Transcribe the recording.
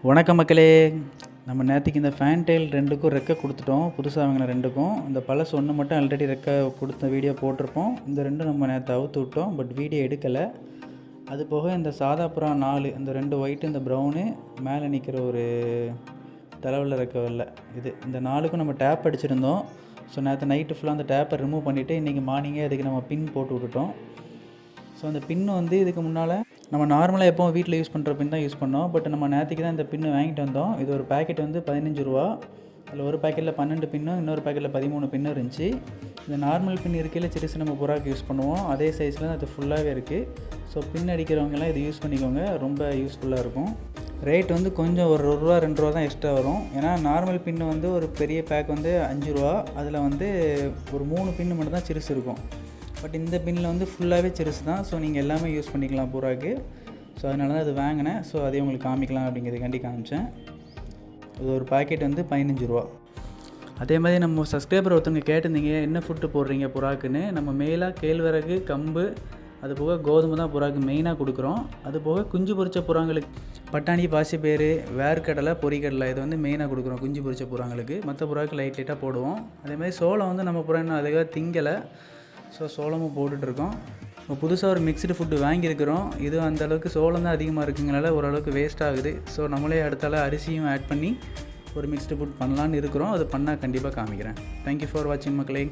வணக்கம் மக்களே. நம்ம நேற்றுக்கு இந்த ஃபேன் டெயில் ரெண்டுக்கும் ரெக்கை கொடுத்துட்டோம். புதுசாக வாங்கின ரெண்டுக்கும். இந்த பழசு ஒன்று மட்டும் ஆல்ரெடி ரெக்கை கொடுத்த வீடியோ போட்டிருப்போம். இந்த ரெண்டும் நம்ம நேற்று அவுத்து விட்டோம், பட் வீடியோ எடுக்கலை. அது போக இந்த சாதா புறா 4, இந்த 2 ஒயிட்டு, இந்த ப்ரௌனு, மேலே நிற்கிற ஒரு தலைவில் ரெக்கை வெள்ளை, இந்த 4க்கும் நம்ம டேப் அடிச்சிருந்தோம். ஸோ நேற்று நைட்டு ஃபுல்லாக அந்த டேப்பை ரிமூவ் பண்ணிவிட்டு இன்றைக்கி மார்னிங்கே அதுக்கு நம்ம பின் போட்டு விட்டுட்டோம். ஸோ அந்த பின்னு வந்து இதுக்கு முன்னால் நம்ம நார்மலாக எப்போவும் வீட்டில் யூஸ் பண்ணுற பின் தான் யூஸ் பண்ணோம். பட் நம்ம நேற்றுக்கு தான் இந்த பின்னு வாங்கிட்டு வந்தோம். இது ஒரு பேக்கெட் வந்து 15 ரூபா. அதில் ஒரு பேக்கெட்டில் 12 பின்னும் இன்னொரு பேக்கெட்டில் 13 பின்னும் இருந்துச்சு. இந்த நார்மல் பின் இருக்கையில் சிறுசு நம்ம புறாக்கு யூஸ் பண்ணுவோம். அதே சைஸில் தான் அது ஃபுல்லாகவே இருக்குது. ஸோ பின் அடிக்கிறவங்கலாம் இது யூஸ் பண்ணிக்கோங்க, ரொம்ப யூஸ்ஃபுல்லாக இருக்கும். ரேட் வந்து கொஞ்சம் ஒரு ரூபா 2 ரூபா தான் எக்ஸ்ட்ரா வரும். ஏன்னா நார்மல் பின்னு வந்து ஒரு பெரிய பேக் வந்து 5 ரூபா. அதில் வந்து ஒரு 3 பின்னு மட்டும் தான் சிறுசு இருக்கும். பட் இந்த பின்னில் வந்து ஃபுல்லாகவே சிறுசு தான். ஸோ நீங்கள் எல்லாமே யூஸ் பண்ணிக்கலாம் புறாக்கு. ஸோ அதனால தான் அது வாங்கினேன். ஸோ அதையும் உங்களுக்கு காமிக்கலாம் அப்படிங்கிறதுக்காண்டி காமிச்சேன். இது ஒரு பாக்கெட் வந்து 15 ரூபா. அதே மாதிரி நம்ம சப்ஸ்கிரைபர் ஒருத்தவங்க கேட்டிருந்தீங்க, என்ன ஃபுட்டு போடுறீங்க புறாக்குன்னு. நம்ம மெயிலாக கேழ்வரகு, கம்பு, அது போக கோதுமை தான் புறாக்கு மெயினாக கொடுக்குறோம். அது போக குஞ்சு பொரிச்ச புறாங்களுக்கு பட்டாணி, பாசிப்பயிறு, வேர்க்கடலை, பொரிக்கடலை, இது வந்து மெயினாக கொடுக்குறோம் குஞ்சு பொரிச்ச புறாங்களுக்கு. மற்ற புறாக்கு லைட்டாக போடுவோம். அதே மாதிரி சோளம் வந்து நம்ம புறா இன்னும் அதுக்காக திங்கலை. ஸோ சோளமும் போட்டுட்ருக்கோம். இப்போ புதுசாக ஒரு மிக்ஸ்டு ஃபுட்டு வாங்கியிருக்கிறோம். இது அந்தளவுக்கு சோளம் தான் அதிகமாக இருக்குங்கனால ஓரளவுக்கு வேஸ்ட் ஆகுது. ஸோ நம்மளே அடுத்தால அரிசியும் ஆட் பண்ணி ஒரு மிக்ஸ்டு ஃபுட் பண்ணலான்னு இருக்கிறோம். அது பண்ணால் கண்டிப்பாக காமிக்கிறேன். தேங்க்யூ ஃபார் வாட்சிங் மக்களே.